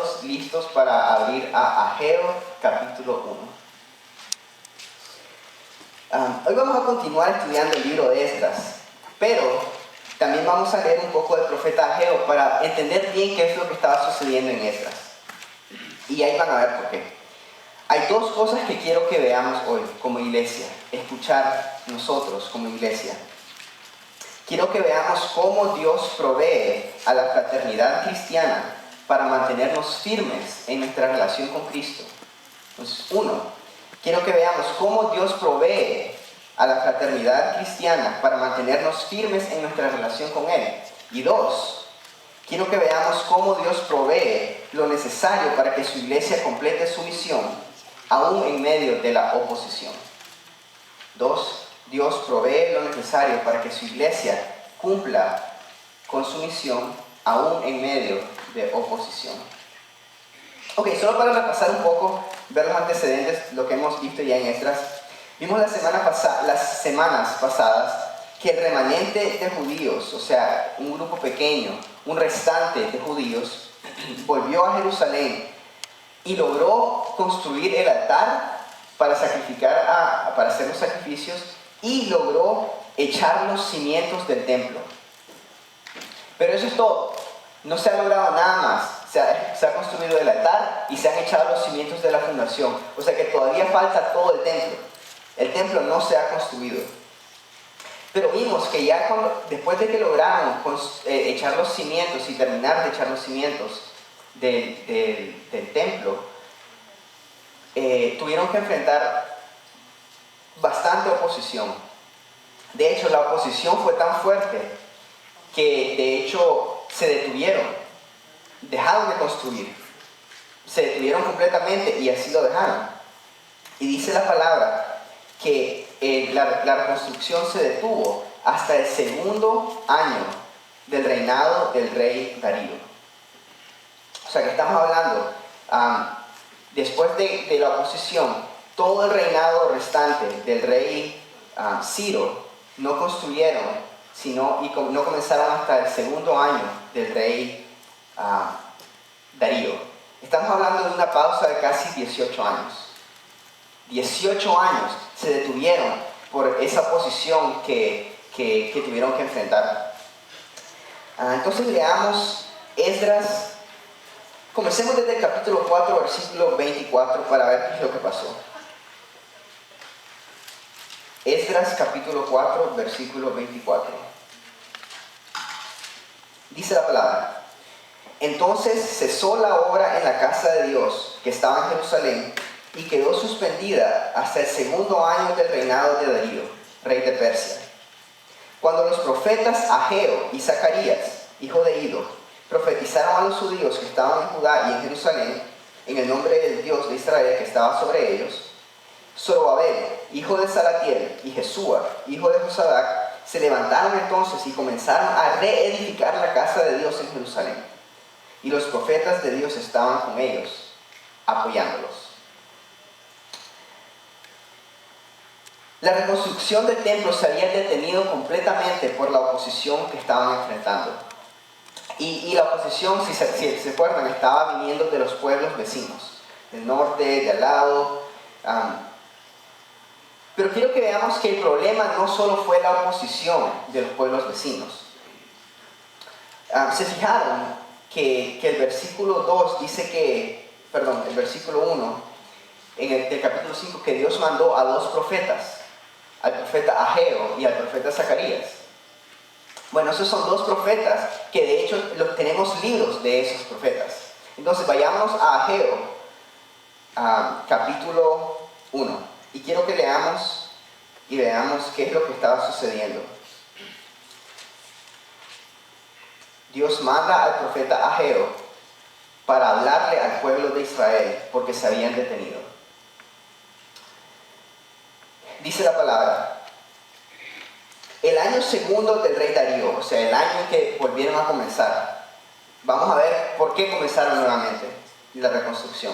todos listos para abrir a Ageo capítulo 1. Hoy vamos a continuar estudiando el libro de Esdras, pero también vamos a leer un poco del profeta Ageo para entender bien qué es lo que estaba sucediendo en Esdras. Y ahí van a ver por qué. Hay dos cosas que quiero que veamos hoy como iglesia, escuchar nosotros como iglesia. Quiero que veamos cómo Dios provee a la fraternidad cristiana para mantenernos firmes en nuestra relación con Cristo. Entonces, quiero que veamos cómo Dios provee a la fraternidad cristiana para mantenernos firmes en nuestra relación con Él. Y 2, quiero que veamos cómo Dios provee lo necesario para que su iglesia complete su misión, aún en medio de la oposición. 2, Dios provee lo necesario para que su iglesia cumpla con su misión, aún en medio de oposición. Ok, solo para repasar un poco, ver los antecedentes, lo que hemos visto ya en Esdras. Vimos las semanas pasadas que el remanente de judíos, o sea, un grupo pequeño, un restante de judíos, volvió a Jerusalén y logró construir el altar para hacer los sacrificios, y logró echar los cimientos del templo. Pero eso es todo. No se ha logrado nada más. Se ha construido el altar y se han echado los cimientos de la fundación. O sea que todavía falta todo el templo. El templo no se ha construido. Pero vimos que ya después de que lograron echar los cimientos y terminar de echar los cimientos del templo, tuvieron que enfrentar bastante oposición. De hecho, la oposición fue tan fuerte que de hecho se dejaron de construir, se detuvieron completamente y así lo dejaron. Y dice la palabra que la reconstrucción se detuvo hasta el segundo año del reinado del rey Darío. O sea que estamos hablando, después de la oposición, todo el reinado restante del rey Ciro no construyeron, y no comenzaron hasta el segundo año del rey Darío. Estamos hablando de una pausa de casi 18 años. 18 años se detuvieron por esa oposición que tuvieron que enfrentar. Entonces leamos Esdras. Comencemos desde el capítulo 4, versículo 24, para ver qué es lo que pasó. Esdras capítulo 4, versículo 24. Dice la palabra: Entonces cesó la obra en la casa de Dios que estaba en Jerusalén y quedó suspendida hasta el segundo año del reinado de Darío, rey de Persia. Cuando los profetas Ageo y Zacarías, hijo de Ido, profetizaron a los judíos que estaban en Judá y en Jerusalén, en el nombre del Dios de Israel que estaba sobre ellos, Zorobabel, hijo de Salatiel, y Jesúa, hijo de Josadac, se levantaron entonces y comenzaron a reedificar la casa de Dios en Jerusalén. Y los profetas de Dios estaban con ellos, apoyándolos. La reconstrucción del templo se había detenido completamente por la oposición que estaban enfrentando. Y la oposición, si se acuerdan, estaba viniendo de los pueblos vecinos, del norte, de al lado. Pero quiero que veamos que el problema no solo fue la oposición de los pueblos vecinos. Se fijaron que el versículo 2 dice el versículo 1, del capítulo 5, que Dios mandó a dos profetas, al profeta Ageo y al profeta Zacarías. Bueno, esos son dos profetas que de hecho tenemos libros de esos profetas. Entonces vayamos a Ageo, capítulo 1. Y quiero que leamos y veamos qué es lo que estaba sucediendo. Dios manda al profeta Ageo para hablarle al pueblo de Israel porque se habían detenido. Dice la palabra: el año segundo del rey Darío, o sea, el año en que volvieron a comenzar. Vamos a ver por qué comenzaron nuevamente la reconstrucción.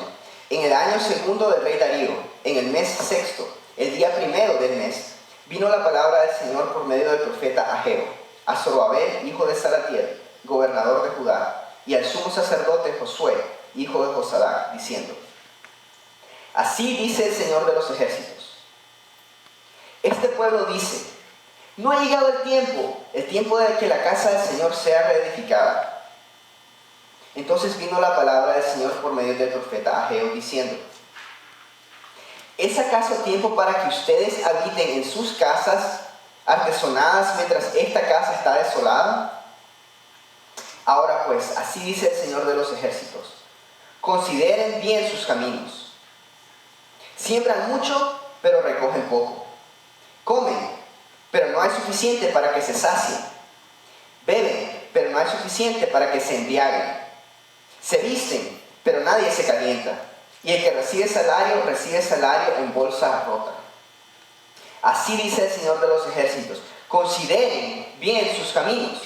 En el año segundo del rey Darío, en el mes sexto, el día primero del mes, vino la palabra del Señor por medio del profeta Ageo a Zorobabel, hijo de Salatiel, gobernador de Judá, y al sumo sacerdote Josué, hijo de Josadac, diciendo: así dice el Señor de los ejércitos. Este pueblo dice: no ha llegado el tiempo de que la casa del Señor sea reedificada. Entonces vino la palabra del Señor por medio del profeta Ageo, diciendo: ¿es acaso tiempo para que ustedes habiten en sus casas artesonadas mientras esta casa está desolada? Ahora pues, así dice el Señor de los ejércitos: consideren bien sus caminos. Siembran mucho, pero recogen poco. Comen, pero no hay suficiente para que se sacien. Beben, pero no hay suficiente para que se embriaguen. Se visten, pero nadie se calienta. Y el que recibe salario en bolsa rota. Así dice el Señor de los ejércitos: consideren bien sus caminos.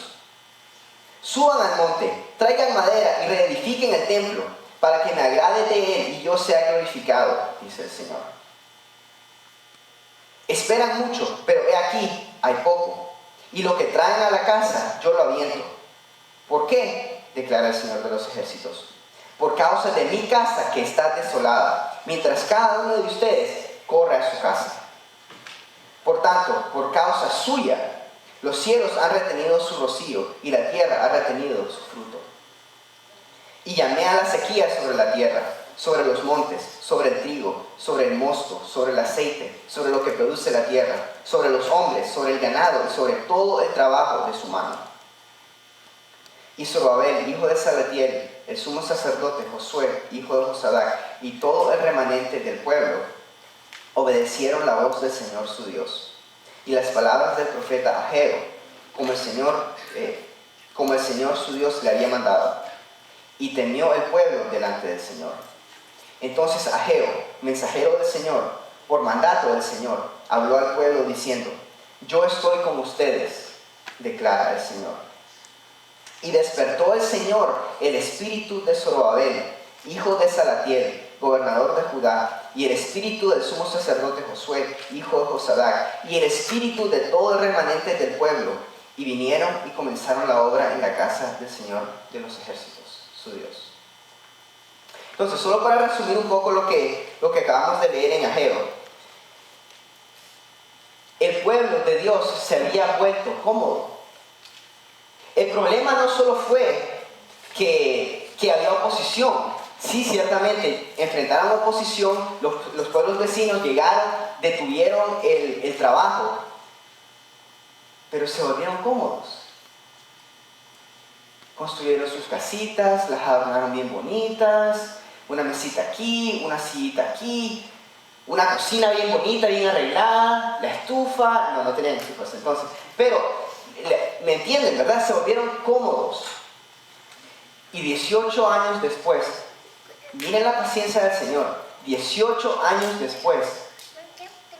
Suban al monte, traigan madera y reedifiquen el templo, para que me agrade de él y yo sea glorificado, dice el Señor. Esperan mucho, pero he aquí, hay poco. Y lo que traen a la casa, yo lo aviento. ¿Por qué? Declara el Señor de los ejércitos. Por causa de mi casa que está desolada, mientras cada uno de ustedes corre a su casa. Por tanto, por causa suya, los cielos han retenido su rocío y la tierra ha retenido su fruto. Y llamé a la sequía sobre la tierra, sobre los montes, sobre el trigo, sobre el mosto, sobre el aceite, sobre lo que produce la tierra, sobre los hombres, sobre el ganado y sobre todo el trabajo de su mano. Y Zorobabel, hijo de Salatiel, el sumo sacerdote Josué, hijo de Josadac, y todo el remanente del pueblo, obedecieron la voz del Señor su Dios, y las palabras del profeta Ageo, como el Señor su Dios le había mandado. Y temió el pueblo delante del Señor. Entonces Ageo, mensajero del Señor, por mandato del Señor, habló al pueblo diciendo: yo estoy con ustedes, declara el Señor. Y despertó el Señor el espíritu de Zorobabel, hijo de Salatiel, gobernador de Judá, y el espíritu del sumo sacerdote Josué, hijo de Josadac, y el espíritu de todo el remanente del pueblo, y vinieron y comenzaron la obra en la casa del Señor de los ejércitos, su Dios. Entonces, solo para resumir un poco lo que acabamos de leer en Ageo, el pueblo de Dios se había vuelto cómodo. El problema no solo fue que había oposición. Sí, ciertamente, enfrentaron oposición, los pueblos vecinos llegaron, detuvieron el trabajo, pero se volvieron cómodos. Construyeron sus casitas, las adornaron bien bonitas, una mesita aquí, una sillita aquí, una cocina bien bonita, bien arreglada, la estufa, no tenían estufas entonces, pero me entienden, ¿verdad? Se volvieron cómodos. Y 18 años después, miren la paciencia del Señor, 18 años después,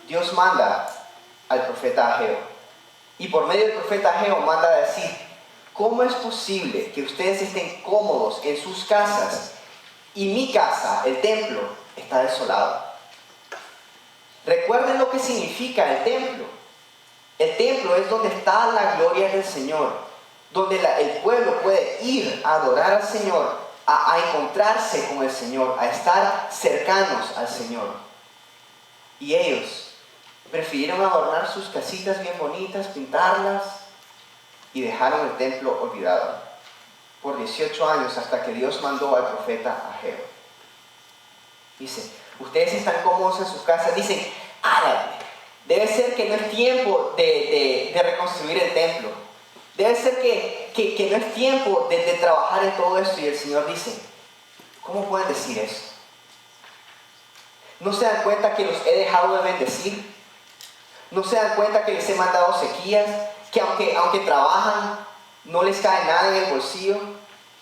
Dios manda al profeta Ageo. Y por medio del profeta Ageo manda a decir: ¿cómo es posible que ustedes estén cómodos en sus casas y mi casa, el templo, está desolado? Recuerden lo que significa el templo. El templo es donde está la gloria del Señor, donde el pueblo puede ir a adorar al Señor, a encontrarse con el Señor, a estar cercanos al Señor. Y ellos prefirieron adornar sus casitas bien bonitas, pintarlas, y dejaron el templo olvidado por 18 años hasta que Dios mandó al profeta Ageo. Dice: ustedes están cómodos en sus casas. Dicen: debe ser que no es tiempo de reconstruir el templo. Debe ser que no es tiempo de trabajar en todo esto. Y el Señor dice: ¿cómo pueden decir eso? ¿No se dan cuenta que los he dejado de bendecir? ¿No se dan cuenta que les he mandado sequías? Que aunque trabajan, no les cae nada en el bolsillo.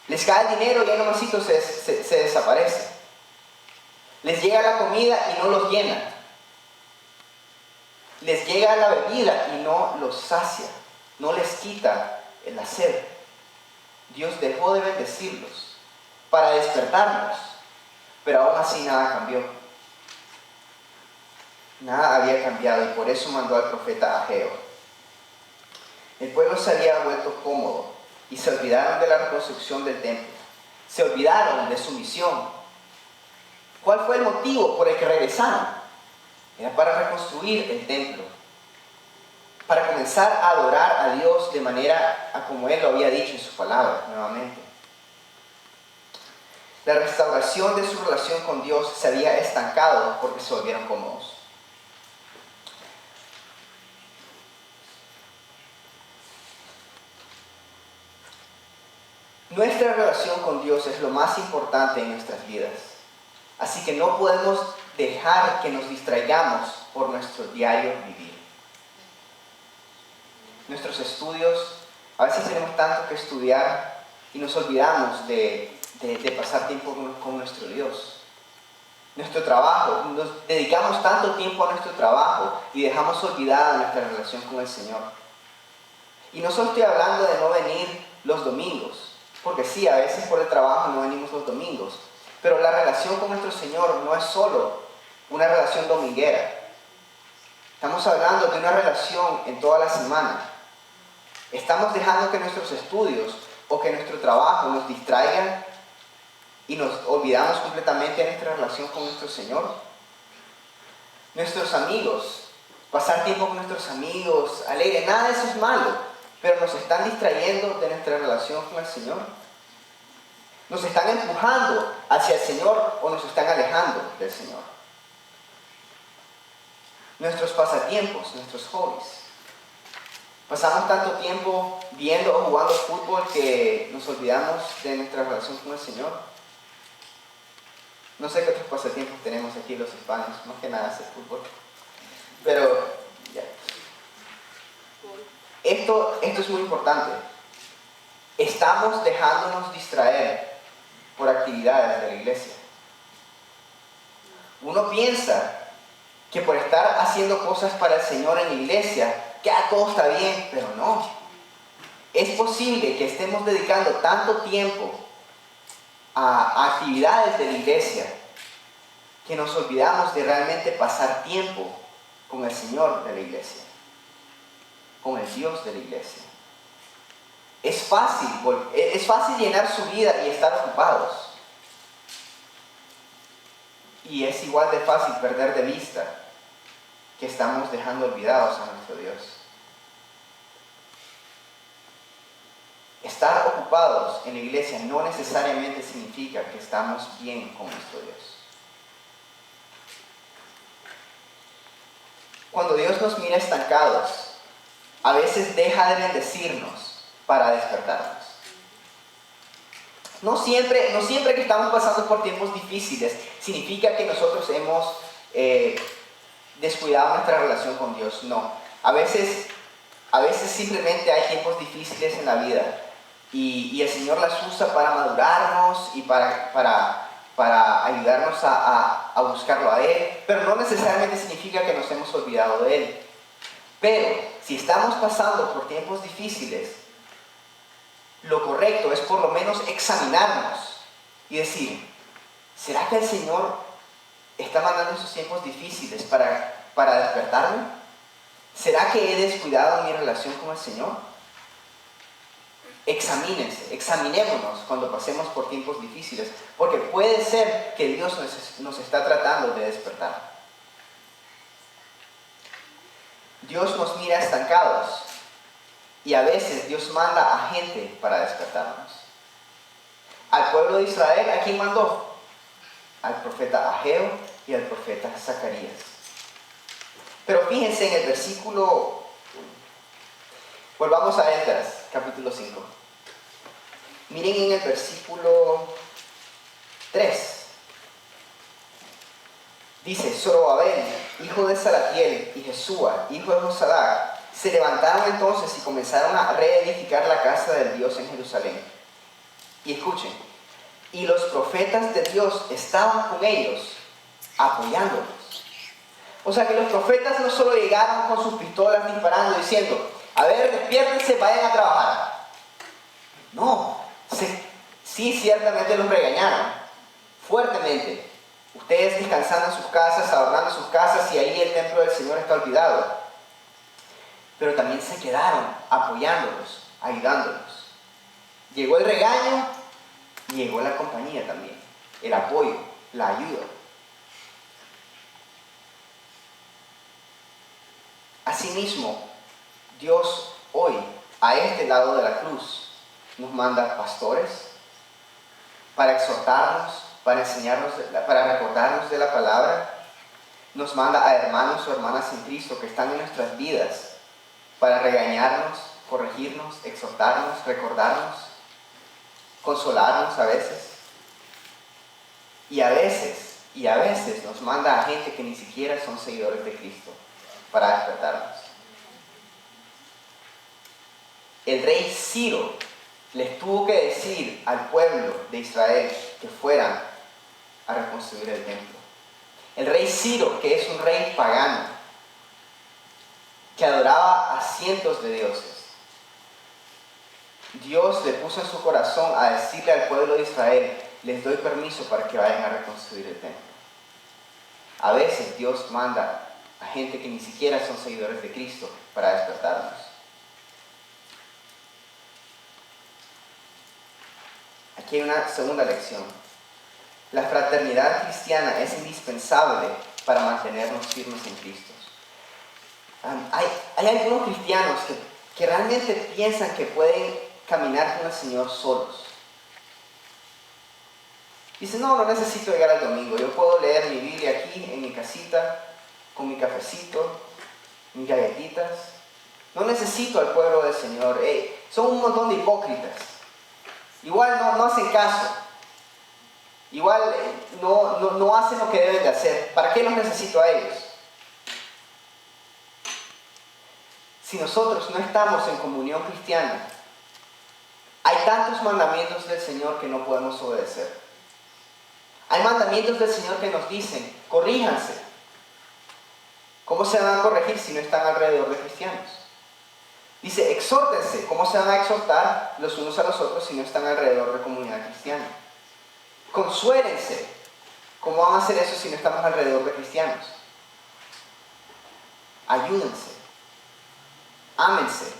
Les cae el dinero y ahí nomasito se desaparece. Les llega la comida y no los llena. Les llega la bebida y no los sacia. No les quita la sed. Dios dejó de bendecirlos para despertarlos. Pero aún así nada cambió. Nada había cambiado y por eso mandó al profeta Ageo. El pueblo se había vuelto cómodo y se olvidaron de la reconstrucción del templo. Se olvidaron de su misión. ¿Cuál fue el motivo por el que regresaron? Era para reconstruir el templo, para comenzar a adorar a Dios de manera a como Él lo había dicho en su palabra nuevamente. La restauración de su relación con Dios se había estancado porque se volvieron cómodos. Nuestra relación con Dios es lo más importante en nuestras vidas. Así que no podemos dejar que nos distraigamos por nuestro diario vivir. Nuestros estudios, a veces tenemos tanto que estudiar y nos olvidamos de pasar tiempo con nuestro Dios. Nuestro trabajo, nos dedicamos tanto tiempo a nuestro trabajo y dejamos olvidada nuestra relación con el Señor. Y no solo estoy hablando de no venir los domingos, porque sí, a veces por el trabajo no venimos los domingos, pero la relación con nuestro Señor no es solo una relación dominguera. Estamos hablando de una relación en toda la semana. Estamos dejando que nuestros estudios o que nuestro trabajo nos distraigan y nos olvidamos completamente de nuestra relación con nuestro Señor. Nuestros amigos, pasar tiempo con nuestros amigos, alegre, nada de eso es malo, pero nos están distrayendo de nuestra relación con el Señor. Nos están empujando hacia el Señor o nos están alejando del Señor. Nuestros pasatiempos, nuestros hobbies. Pasamos tanto tiempo viendo o jugando fútbol que nos olvidamos de nuestra relación con el Señor. No sé qué otros pasatiempos tenemos aquí los hispanos, más que nada es el fútbol. Pero ya. Esto es muy importante. Estamos dejándonos distraer por actividades de la iglesia. Uno piensa que por estar haciendo cosas para el Señor en la iglesia, que todo está bien, pero no. Es posible que estemos dedicando tanto tiempo a actividades de la iglesia que nos olvidamos de realmente pasar tiempo con el Señor de la iglesia, con el Dios de la iglesia. Es fácil llenar su vida y estar ocupados. Y es igual de fácil perder de vista que estamos dejando olvidados a nuestro Dios. Estar ocupados en la iglesia no necesariamente significa que estamos bien con nuestro Dios. Cuando Dios nos mira estancados, a veces deja de bendecirnos para despertarnos. No siempre que estamos pasando por tiempos difíciles significa que nosotros hemos descuidado nuestra relación con Dios. No. A veces simplemente hay tiempos difíciles en la vida y el Señor las usa para madurarnos y para ayudarnos a buscarlo a Él, pero no necesariamente significa que nos hemos olvidado de Él. Pero si estamos pasando por tiempos difíciles, lo correcto es por lo menos examinarnos y decir, ¿será que el Señor está mandando esos tiempos difíciles para despertarme? ¿Será que he descuidado mi relación con el Señor? Examinémonos cuando pasemos por tiempos difíciles, porque puede ser que Dios nos está tratando de despertar. Dios nos mira estancados y a veces Dios manda a gente para despertarnos. Al pueblo de Israel, ¿a quién mandó? Al profeta Ageo y al profeta Zacarías. Pero fíjense en el versículo, volvamos a Esdras, capítulo 5. Miren en el versículo 3. Dice, Zorobabel, hijo de Salatiel, y Jesúa, hijo de Josadac, se levantaron entonces y comenzaron a reedificar la casa del Dios en Jerusalén. Y escuchen, y los profetas de Dios estaban con ellos, apoyándolos. O sea que los profetas no solo llegaron con sus pistolas disparando, diciendo, a ver, despiértense, vayan a trabajar. No, sí, ciertamente los regañaron, fuertemente. Ustedes descansando en sus casas, adornando sus casas, y ahí el templo del Señor está olvidado. Pero también se quedaron apoyándolos, ayudándolos. Llegó el regaño, llegó la compañía también, el apoyo, la ayuda. Asimismo, Dios hoy, a este lado de la cruz, nos manda pastores para exhortarnos, para enseñarnos, para recordarnos de la palabra. Nos manda a hermanos o hermanas en Cristo que están en nuestras vidas para regañarnos, corregirnos, exhortarnos, recordarnos, consolarnos a veces. Y a veces nos manda a gente que ni siquiera son seguidores de Cristo para despertarnos. El rey Ciro les tuvo que decir al pueblo de Israel que fueran a reconstruir el templo. El rey Ciro, que es un rey pagano, que adoraba a cientos de dioses, Dios le puso en su corazón a decirle al pueblo de Israel: les doy permiso para que vayan a reconstruir el templo. A veces Dios manda a gente que ni siquiera son seguidores de Cristo para despertarnos. Aquí hay una segunda lección. La fraternidad cristiana es indispensable para mantenernos firmes en Cristo. Hay algunos cristianos que realmente piensan que pueden caminar con el Señor solos. Dicen: no necesito llegar al domingo, yo puedo leer mi Biblia aquí en mi casita, con mi cafecito, mis galletitas. No necesito al pueblo del Señor. Son un montón de hipócritas. Igual no hacen caso. Igual no hacen lo que deben de hacer. ¿Para qué los necesito a ellos? Si nosotros no estamos en comunión cristiana, hay tantos mandamientos del Señor que no podemos obedecer. Hay mandamientos del Señor que nos dicen: corríjanse. ¿Cómo se van a corregir si no están alrededor de cristianos? Dice: exhórtense. ¿Cómo se van a exhortar los unos a los otros si no están alrededor de comunidad cristiana? Consuélense. ¿Cómo van a hacer eso si no estamos alrededor de cristianos? Ayúdense. Ámense.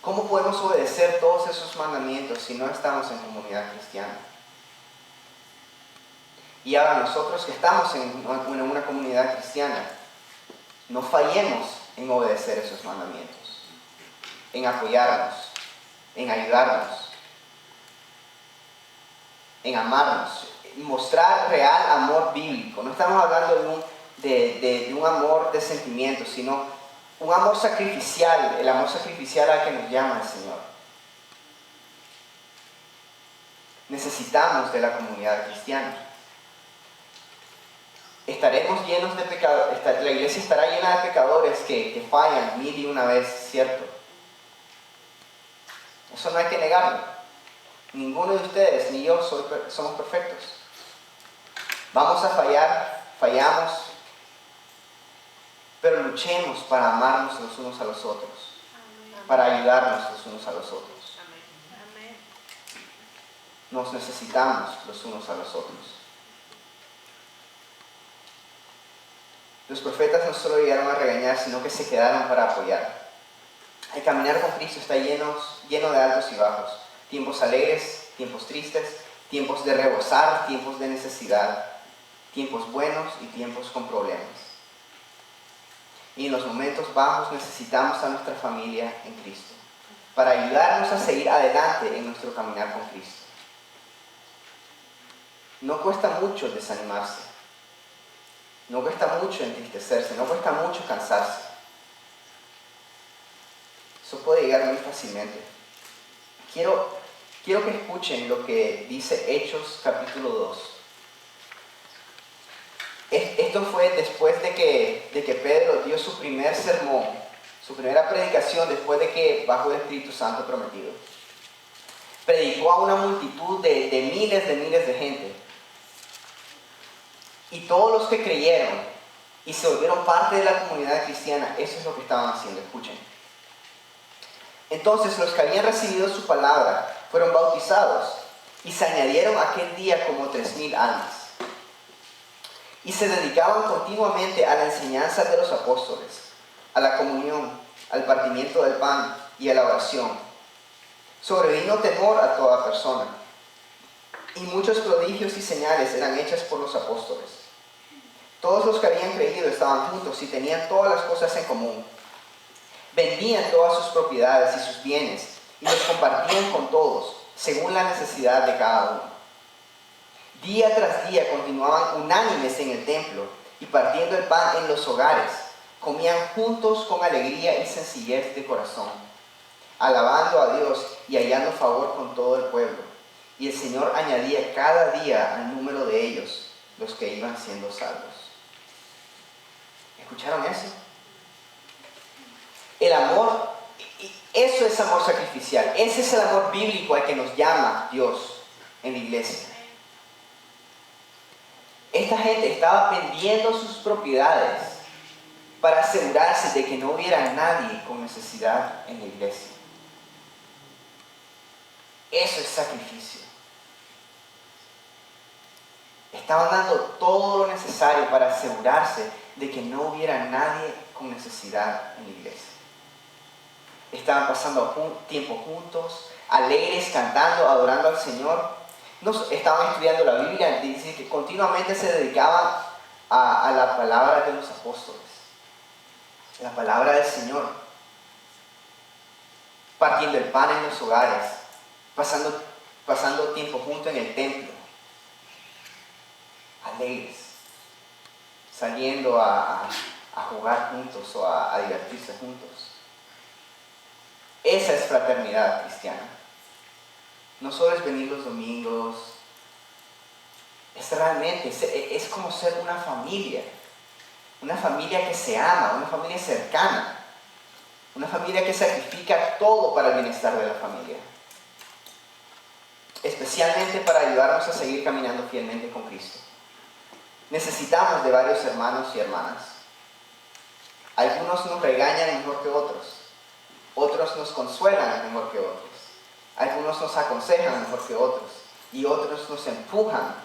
¿Cómo podemos obedecer todos esos mandamientos si no estamos en comunidad cristiana? Y ahora nosotros que estamos en una comunidad cristiana, no fallemos en obedecer esos mandamientos, en apoyarnos, en ayudarnos, en amarnos, mostrar real amor bíblico. No estamos hablando de un amor de sentimientos, sino un amor sacrificial, el amor sacrificial al que nos llama el Señor. Necesitamos de la comunidad cristiana. Estaremos llenos de pecadores, la iglesia estará llena de pecadores que fallan 1001 vez, ¿cierto? Eso no hay que negarlo. Ninguno de ustedes ni yo somos perfectos. Vamos a fallar, fallamos, pero luchemos para amarnos los unos a los otros, para ayudarnos los unos a los otros. Nos necesitamos los unos a los otros. Los profetas no solo llegaron a regañar, sino que se quedaron para apoyar. El caminar con Cristo está lleno de altos y bajos. Tiempos alegres, tiempos tristes, tiempos de rebosar, tiempos de necesidad, tiempos buenos y tiempos con problemas. Y en los momentos bajos necesitamos a nuestra familia en Cristo, para ayudarnos a seguir adelante en nuestro caminar con Cristo. No cuesta mucho desanimarse. No cuesta mucho entristecerse, no cuesta mucho cansarse. Eso puede llegar muy fácilmente. Quiero que escuchen lo que dice Hechos capítulo 2. Esto fue después de que Pedro dio su primer sermón, su primera predicación después de que bajó el Espíritu Santo prometido. Predicó a una multitud de miles de gente. Y todos los que creyeron y se volvieron parte de la comunidad cristiana, eso es lo que estaban haciendo. Escuchen. Entonces los que habían recibido su palabra fueron bautizados y se añadieron aquel día como 3000 almas. Y se dedicaban continuamente a la enseñanza de los apóstoles, a la comunión, al partimiento del pan y a la oración. Sobrevino temor a toda persona, y muchos prodigios y señales eran hechas por los apóstoles. Todos los que habían creído estaban juntos y tenían todas las cosas en común. Vendían todas sus propiedades y sus bienes y los compartían con todos, según la necesidad de cada uno. Día tras día continuaban unánimes en el templo y partiendo el pan en los hogares, comían juntos con alegría y sencillez de corazón, alabando a Dios y hallando favor con todo el pueblo. Y el Señor añadía cada día al número de ellos los que iban siendo salvos. ¿Escucharon eso? El amor, eso es amor sacrificial. Ese es el amor bíblico al que nos llama Dios en la iglesia. Esta gente estaba vendiendo sus propiedades para asegurarse de que no hubiera nadie con necesidad en la iglesia. Eso es sacrificio. Estaban dando todo lo necesario para asegurarse de que no hubiera nadie con necesidad en la iglesia. Estaban pasando tiempo juntos, alegres, cantando, adorando al Señor. Estaban estudiando la Biblia, dice que continuamente se dedicaban a la palabra de los apóstoles, la palabra del Señor, partiendo el pan en los hogares, pasando tiempo juntos en el templo, alegres, saliendo a jugar juntos o a divertirse juntos. Esa es fraternidad cristiana. No solo es venir los domingos, es como ser una familia que se ama, una familia cercana, una familia que sacrifica todo para el bienestar de la familia, especialmente para ayudarnos a seguir caminando fielmente con Cristo. Necesitamos de varios hermanos y hermanas. Algunos nos regañan mejor que otros. Otros nos consuelan mejor que otros. Algunos nos aconsejan mejor que otros. Y otros nos empujan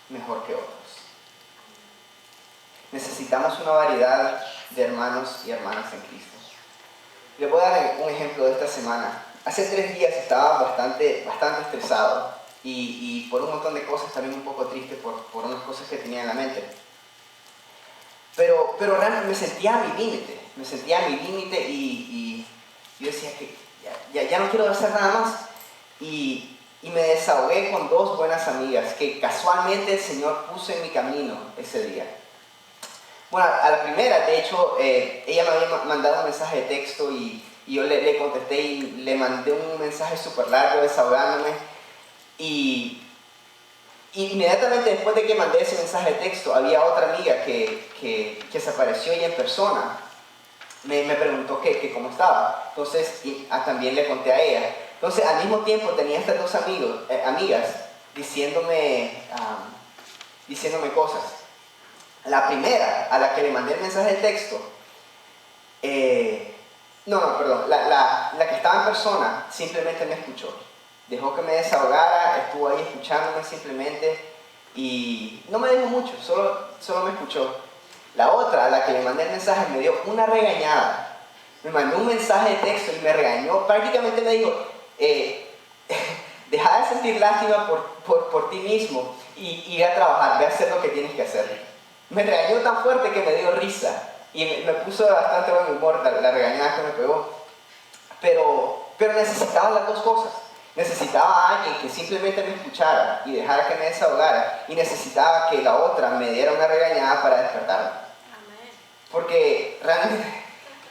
mejor que otros. Necesitamos una variedad de hermanos y hermanas en Cristo. Les voy a dar un ejemplo de esta semana. Hace 3 días estaba bastante estresado y por un montón de cosas, también un poco triste por unas cosas que tenía en la mente. Pero realmente me sentía a mi límite y yo decía que ya no quiero hacer nada más. Y me desahogué con 2 buenas amigas que casualmente el Señor puso en mi camino ese día. Bueno, a la primera, de hecho, ella me había mandado un mensaje de texto y yo le contesté y le mandé un mensaje súper largo desahogándome. Y inmediatamente después de que mandé ese mensaje de texto, había otra amiga que se apareció y en persona me preguntó que cómo estaba. Entonces, también le conté a ella. Entonces, al mismo tiempo tenía estas 2 amigas diciéndome cosas. La primera, a la que le mandé el mensaje de texto, la que estaba en persona simplemente me escuchó. Dejó que me desahogara, estuvo ahí escuchándome simplemente y no me dijo mucho, solo me escuchó. La otra, a la que le mandé el mensaje, me dio una regañada. Me mandó un mensaje de texto y me regañó. Prácticamente me dijo, deja de sentir lástima por ti mismo y ve a trabajar, ve a hacer lo que tienes que hacer. Me regañó tan fuerte que me dio risa y me puso de bastante buen humor la regañada que me pegó. Pero necesitaba las 2 cosas. Necesitaba a alguien que simplemente me escuchara y dejara que me desahogara, y necesitaba que la otra me diera una regañada para despertarme. Amén. Porque realmente,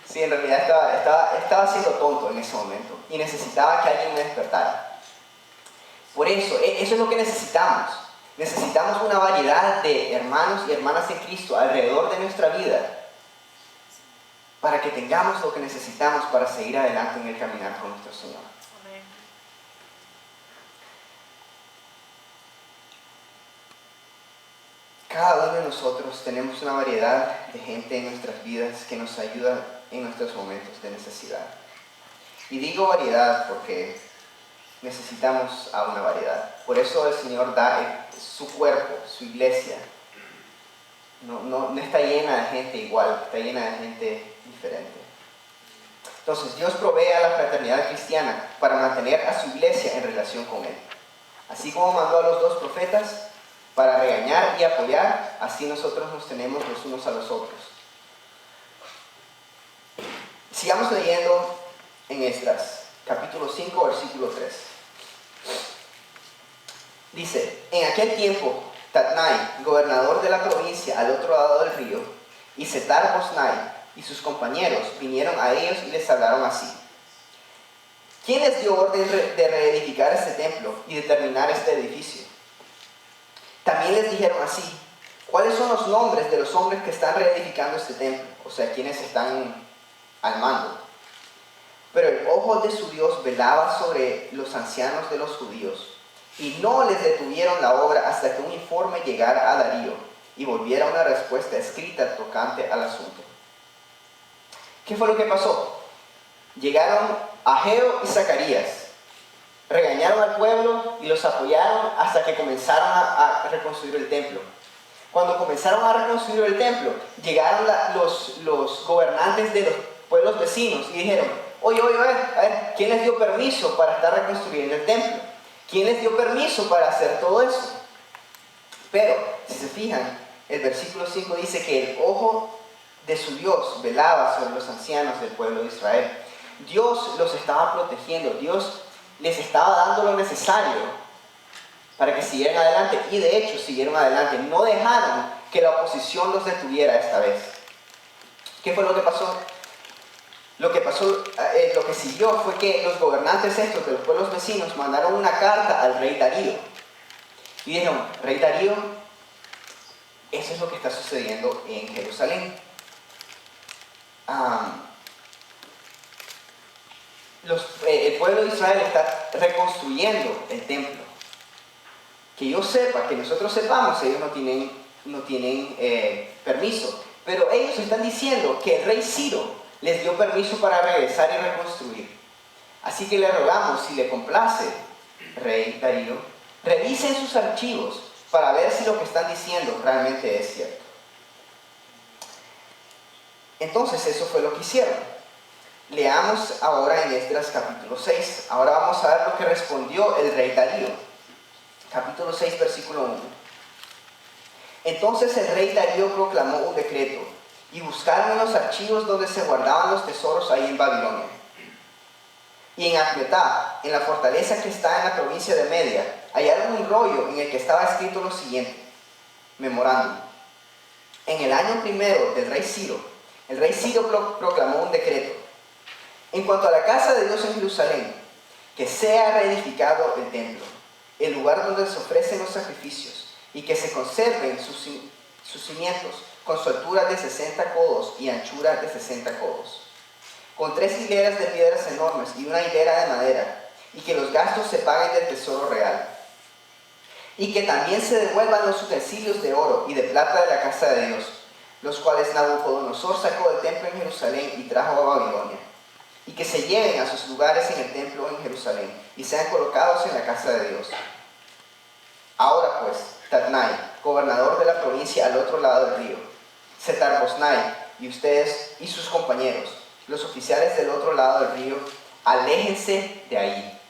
sí, en realidad estaba siendo tonto en ese momento y necesitaba que alguien me despertara. Por eso es lo que necesitamos. Necesitamos una variedad de hermanos y hermanas en Cristo alrededor de nuestra vida para que tengamos lo que necesitamos para seguir adelante en el caminar con nuestro Señor. Amén. Cada uno de nosotros tenemos una variedad de gente en nuestras vidas que nos ayuda en nuestros momentos de necesidad. Y digo variedad porque necesitamos a una variedad. Por eso el Señor da su cuerpo, su iglesia. No está llena de gente igual, está llena de gente diferente. Entonces Dios provee a la fraternidad cristiana para mantener a su iglesia en relación con Él. Así como mandó a los dos profetas para regañar y apoyar, así nosotros nos tenemos los unos a los otros. Sigamos leyendo en Esdras, capítulo 5, versículo 3. Dice, en aquel tiempo, Tatnai, gobernador de la provincia al otro lado del río, y Setar-Bosnai y sus compañeros vinieron a ellos y les hablaron así. ¿Quién les dio orden de reedificar este templo y de terminar este edificio? También les dijeron así, ¿cuáles son los nombres de los hombres que están reedificando este templo? O sea, quienes están al mando. Pero el ojo de su Dios velaba sobre los ancianos de los judíos, y no les detuvieron la obra hasta que un informe llegara a Darío y volviera una respuesta escrita tocante al asunto. ¿Qué fue lo que pasó? Llegaron Ageo y Zacarías, regañaron al pueblo y los apoyaron hasta que comenzaron a reconstruir el templo. Cuando comenzaron a reconstruir el templo, llegaron los gobernantes de los pueblos vecinos y dijeron, oye, a ver, ¿quién les dio permiso para estar reconstruyendo el templo? ¿Quién les dio permiso para hacer todo eso? Pero, si se fijan, el versículo 5 dice que el ojo de su Dios velaba sobre los ancianos del pueblo de Israel. Dios los estaba protegiendo, Dios les estaba dando lo necesario para que siguieran adelante, y de hecho siguieron adelante, no dejaron que la oposición los detuviera esta vez. ¿Qué fue lo que pasó? Lo que siguió fue que los gobernantes estos de los pueblos vecinos mandaron una carta al rey Darío y dijeron, rey Darío, eso es lo que está sucediendo en Jerusalén. El pueblo de Israel está reconstruyendo el templo. Que yo sepa, que nosotros sepamos, ellos no tienen permiso. Pero ellos están diciendo que el rey Ciro les dio permiso para regresar y reconstruir. Así que le rogamos, si le complace, rey Darío, revisen sus archivos para ver si lo que están diciendo realmente es cierto. Entonces eso fue lo que hicieron. Leamos ahora en Esdras capítulo 6. Ahora vamos a ver lo que respondió el rey Darío. Capítulo 6, versículo 1. Entonces el rey Darío proclamó un decreto, y buscaron en los archivos donde se guardaban los tesoros ahí en Babilonia. Y en Acmetá, en la fortaleza que está en la provincia de Media, hallaron un rollo en el que estaba escrito lo siguiente, memorándum. En el año primero del rey Ciro, el rey Ciro proclamó un decreto. En cuanto a la casa de Dios en Jerusalén, que sea reedificado el templo, el lugar donde se ofrecen los sacrificios, y que se conserven sus cimientos, con su altura de 60 codos y anchura de 60 codos, con 3 hileras de piedras enormes y una hilera de madera, y que los gastos se paguen del tesoro real, y que también se devuelvan los utensilios de oro y de plata de la casa de Dios, los cuales Nabucodonosor sacó del templo en Jerusalén y trajo a Babilonia, y que se lleven a sus lugares en el templo en Jerusalén y sean colocados en la casa de Dios. Ahora pues, Tatnai, gobernador de la provincia al otro lado del río, Setar-Bosnai y ustedes y sus compañeros, los oficiales del otro lado del río, aléjense de ahí.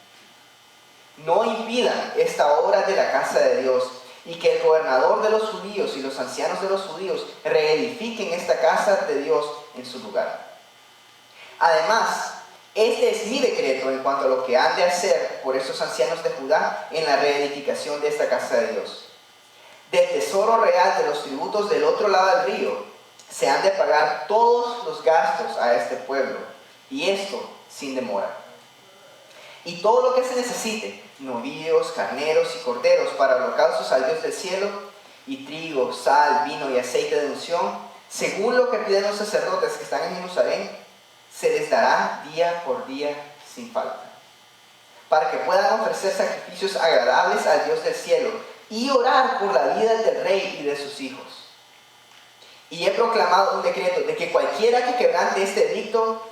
No impidan esta obra de la casa de Dios, y que el gobernador de los judíos y los ancianos de los judíos reedifiquen esta casa de Dios en su lugar. Además, este es mi decreto en cuanto a lo que han de hacer por estos ancianos de Judá en la reedificación de esta casa de Dios. Del tesoro real de los tributos del otro lado del río, se han de pagar todos los gastos a este pueblo, y esto sin demora. Y todo lo que se necesite, novillos, carneros y corderos para holocaustos al Dios del cielo, y trigo, sal, vino y aceite de unción, según lo que piden los sacerdotes que están en Jerusalén, se les dará día por día sin falta, para que puedan ofrecer sacrificios agradables al Dios del cielo y orar por la vida del rey y de sus hijos. Y he proclamado un decreto de que cualquiera que quebrante este edicto,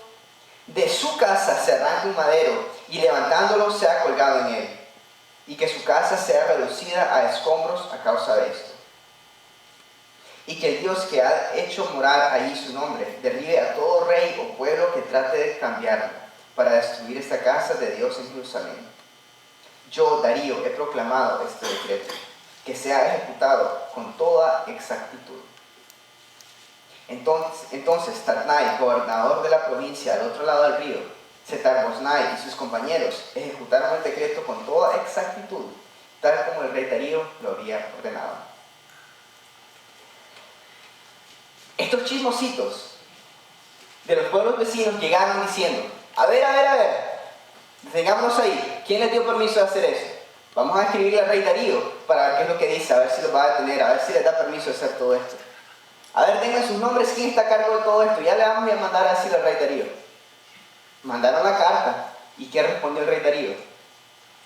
de su casa se arranque un madero y levantándolo sea colgado en él, y que su casa sea reducida a escombros a causa de esto. y que el Dios que ha hecho morar allí su nombre derribe a todo rey o pueblo que trate de cambiarlo para destruir esta casa de Dios en Jerusalén. Yo, Darío, he proclamado este decreto, que sea ejecutado con toda exactitud. Entonces Tatnai, gobernador de la provincia al otro lado del río, Setar-Boznai y sus compañeros ejecutaron el decreto con toda exactitud, tal como el rey Darío lo había ordenado. Estos chismositos de los pueblos vecinos llegaron diciendo, a ver, detengámonos ahí, ¿quién les dio permiso de hacer eso? Vamos a escribirle al rey Darío para ver qué es lo que dice, a ver si los va a detener, a ver si les da permiso de hacer todo esto. A ver, tengan sus nombres, ¿quién está a cargo de todo esto? Ya le vamos a mandar a decirle al rey Darío. Mandaron la carta, ¿y qué respondió el rey Darío?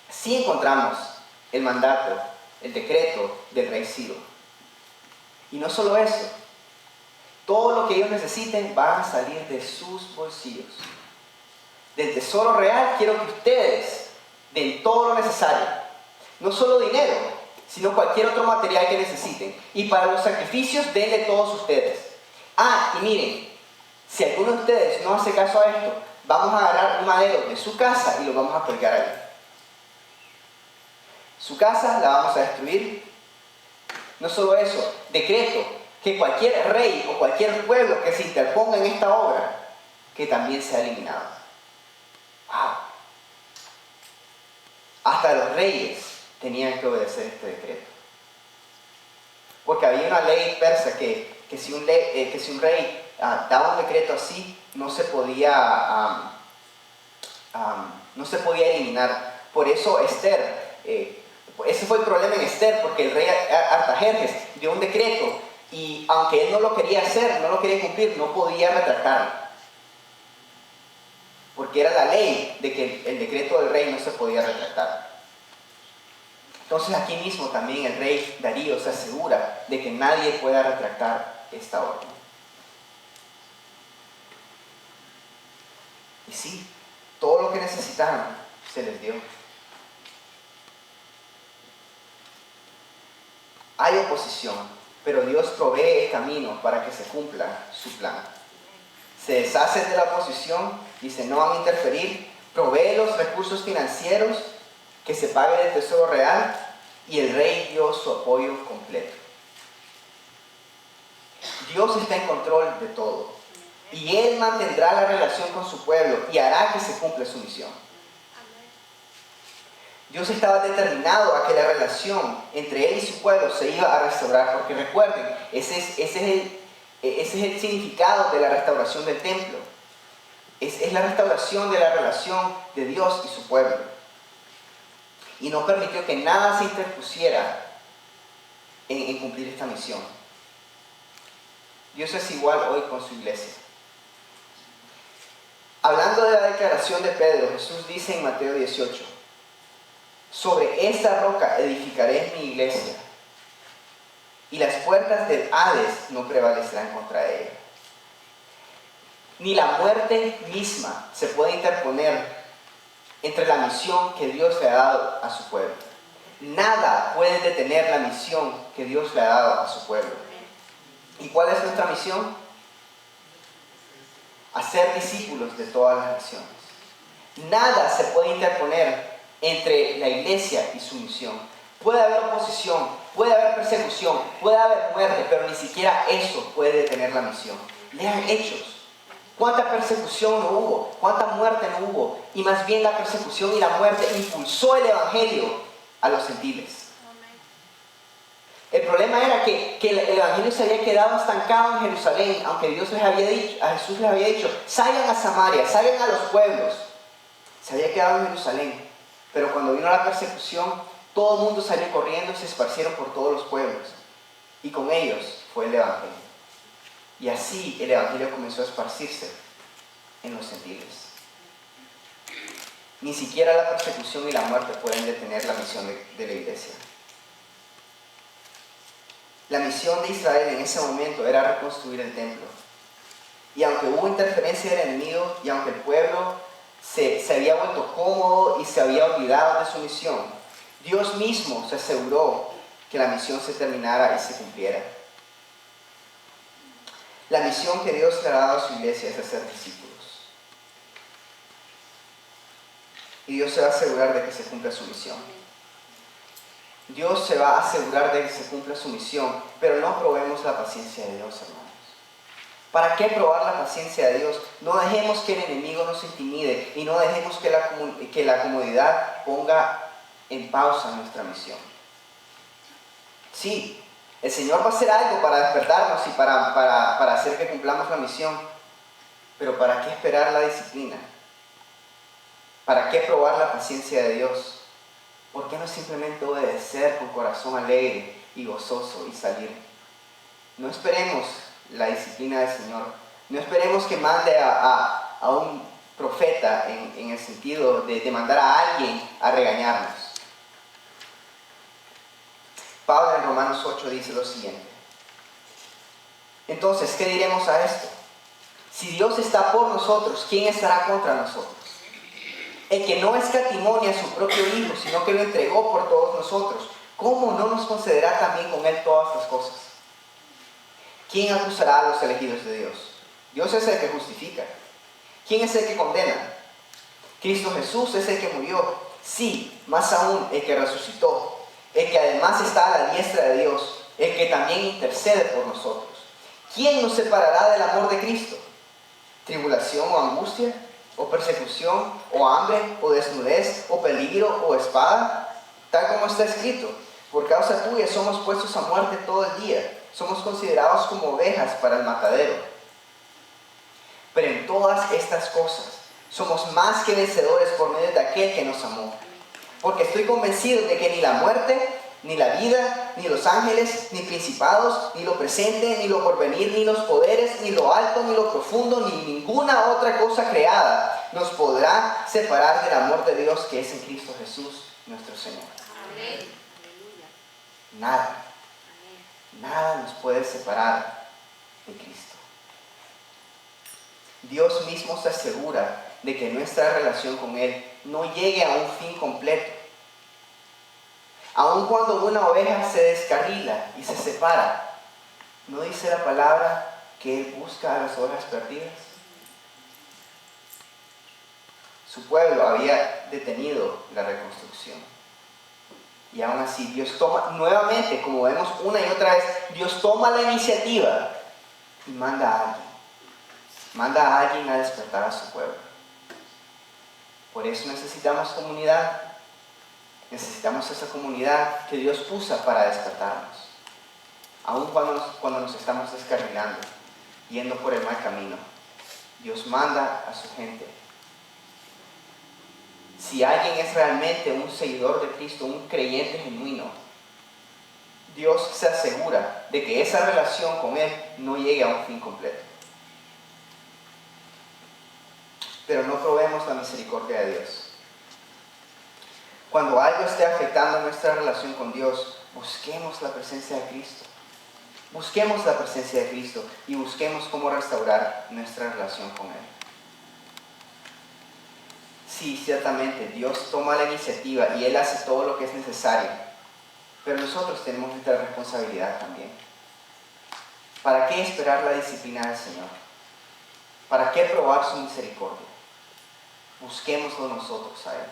Sí encontramos el mandato, el decreto del rey Ciro. Y no solo eso, todo lo que ellos necesiten va a salir de sus bolsillos. Del tesoro real quiero que ustedes den todo lo necesario. No solo dinero, sino cualquier otro material que necesiten. Y para los sacrificios, denle todos ustedes. Ah, y miren, si alguno de ustedes no hace caso a esto, vamos a agarrar un madero de su casa y lo vamos a colgar ahí. Su casa la vamos a destruir. No solo eso, decreto que cualquier rey o cualquier pueblo que se interponga en esta obra, que también sea eliminado. ¡Wow! Hasta los reyes tenían que obedecer este decreto. Porque había una ley persa que si un rey daba un decreto así, no se podía eliminar. Por eso Esther, ese fue el problema en Esther, porque el rey Artajerjes dio un decreto y aunque él no lo quería hacer, no lo quería cumplir, no podía retractarlo. Porque era la ley de que el decreto del rey no se podía retractar. Entonces aquí mismo también el rey Darío se asegura de que nadie pueda retractar esta orden. Y sí, todo lo que necesitaban se les dio. Hay oposición, pero Dios provee el camino para que se cumpla su plan. Se deshacen de la oposición, dice no van a interferir, provee los recursos financieros, que se pague del tesoro real, y el rey dio su apoyo completo. Dios está en control de todo, y Él mantendrá la relación con su pueblo y hará que se cumpla su misión. Dios estaba determinado a que la relación entre Él y su pueblo se iba a restaurar, porque recuerden, ese es el significado de la restauración del templo. Es la restauración de la relación de Dios y su pueblo. Y no permitió que nada se interpusiera en cumplir esta misión. Dios es igual hoy con su iglesia. Hablando de la declaración de Pedro, Jesús dice en Mateo 18, sobre esta roca edificaré mi iglesia, y las puertas del Hades no prevalecerán contra ella. Ni la muerte misma se puede interponer entre la misión que Dios le ha dado a su pueblo. Nada puede detener la misión que Dios le ha dado a su pueblo. ¿Y cuál es nuestra misión? Hacer discípulos de todas las naciones. Nada se puede interponer entre la iglesia y su misión. Puede haber oposición, puede haber persecución, puede haber muerte, pero ni siquiera eso puede detener la misión. Lean Hechos. ¿Cuánta persecución no hubo? ¿Cuánta muerte no hubo? Y más bien la persecución y la muerte impulsó el evangelio a los gentiles. El problema era que el evangelio se había quedado estancado en Jerusalén, aunque Dios les había dicho, a Jesús les había dicho, salgan a Samaria, salgan a los pueblos. Se había quedado en Jerusalén, pero cuando vino la persecución, todo el mundo salió corriendo y se esparcieron por todos los pueblos. Y con ellos fue el evangelio. Y así el evangelio comenzó a esparcirse en los gentiles. Ni siquiera la persecución y la muerte pueden detener la misión de la iglesia. La misión de Israel en ese momento era reconstruir el templo. Y aunque hubo interferencia del enemigo y aunque el pueblo se había vuelto cómodo y se había olvidado de su misión, Dios mismo se aseguró que la misión se terminara y se cumpliera. La misión que Dios le ha dado a su iglesia es hacer discípulos. Y Dios se va a asegurar de que se cumpla su misión. Dios se va a asegurar de que se cumpla su misión, pero no probemos la paciencia de Dios, hermanos. ¿Para qué probar la paciencia de Dios? No dejemos que el enemigo nos intimide y no dejemos que la comodidad ponga en pausa nuestra misión. Sí, el Señor va a hacer algo para despertarnos y para hacer que cumplamos la misión, pero ¿para qué esperar la disciplina? ¿Para qué probar la paciencia de Dios? ¿Por qué no simplemente obedecer con corazón alegre y gozoso y salir? No esperemos la disciplina del Señor. No esperemos que mande a un profeta en el sentido de mandar a alguien a regañarnos. Pablo en Romanos 8 dice lo siguiente. Entonces, ¿qué diremos a esto? Si Dios está por nosotros, ¿quién estará contra nosotros? El que no escatimó ni a su propio Hijo, sino que lo entregó por todos nosotros, ¿cómo no nos concederá también con Él todas las cosas? ¿Quién acusará a los elegidos de Dios? Dios es el que justifica. ¿Quién es el que condena? Cristo Jesús es el que murió. Sí, más aún el que resucitó. El que además está a la diestra de Dios. El que también intercede por nosotros. ¿Quién nos separará del amor de Cristo? ¿Tribulación o angustia? ¿O persecución? ¿O hambre? ¿O desnudez? ¿O peligro? ¿O espada? Tal como está escrito. Por causa tuya somos puestos a muerte todo el día. Somos considerados como ovejas para el matadero. Pero en todas estas cosas somos más que vencedores por medio de aquel que nos amó. Porque estoy convencido de que ni la muerte, ni la vida, ni los ángeles, ni principados, ni lo presente, ni lo porvenir, ni los poderes, ni lo alto, ni lo profundo, ni ninguna otra cosa creada nos podrá separar del amor de Dios que es en Cristo Jesús, nuestro Señor. Amén. Nada. Nada nos puede separar de Cristo. Dios mismo se asegura de que nuestra relación con Él no llegue a un fin completo. Aun cuando una oveja se descarrila y se separa, ¿no dice la palabra que Él busca a las ovejas perdidas? Su pueblo había detenido la reconstrucción. Y aún así, Dios toma, nuevamente, como vemos una y otra vez, Dios toma la iniciativa y manda a alguien. Manda a alguien a despertar a su pueblo. Por eso necesitamos comunidad. Necesitamos esa comunidad que Dios puso para despertarnos. Aun cuando nos estamos descarrilando, yendo por el mal camino, Dios manda a su gente. Si alguien es realmente un seguidor de Cristo, un creyente genuino, Dios se asegura de que esa relación con Él no llegue a un fin completo. Pero no probemos la misericordia de Dios. Cuando algo esté afectando nuestra relación con Dios, busquemos la presencia de Cristo. Busquemos la presencia de Cristo y busquemos cómo restaurar nuestra relación con Él. Sí, ciertamente, Dios toma la iniciativa y Él hace todo lo que es necesario. Pero nosotros tenemos nuestra responsabilidad también. ¿Para qué esperar la disciplina del Señor? ¿Para qué probar su misericordia? Busquémoslo nosotros a Él.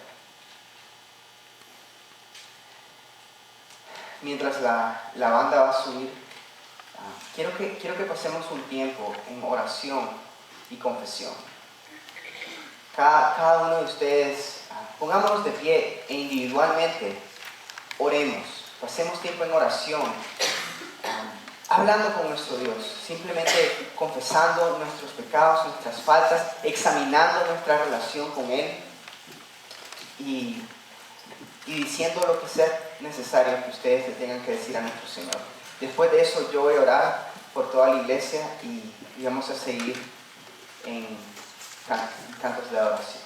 Mientras la banda va a subir, quiero que pasemos un tiempo en oración y confesión. Cada uno de ustedes, pongámonos de pie e individualmente oremos. Pasemos tiempo en oración, hablando con nuestro Dios, simplemente confesando nuestros pecados, nuestras faltas, examinando nuestra relación con Él y diciendo lo que sea necesario que ustedes le tengan que decir a nuestro Señor. Después de eso yo voy a orar por toda la iglesia y vamos a seguir en cantos de adoración.